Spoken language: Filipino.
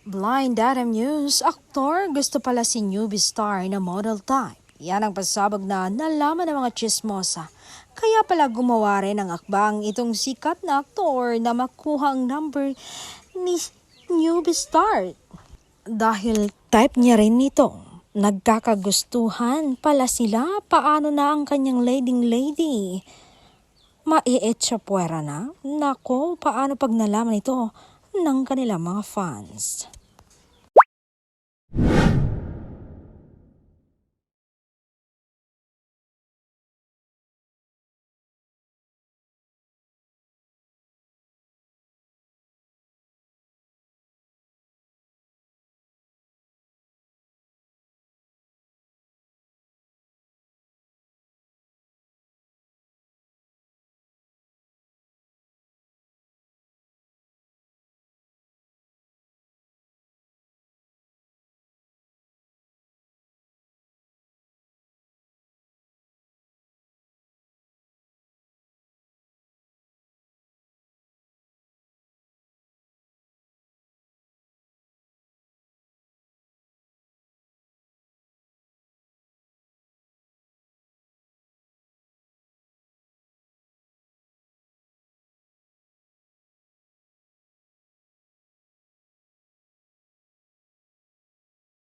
Blind Item News, aktor gusto pala si newbie star na model type. Yan ang pasabog na nalaman ng mga chismosa. Kaya pala gumawa rin ng akbang itong sikat na aktor na makuha ang number ni newbie star. Dahil type niya rin ito. Nagkakagustuhan pala sila. Paano na ang kanyang leading lady? Mae-etsa puwera na? Nako, paano pag nalaman ito ng kanilang mga fans?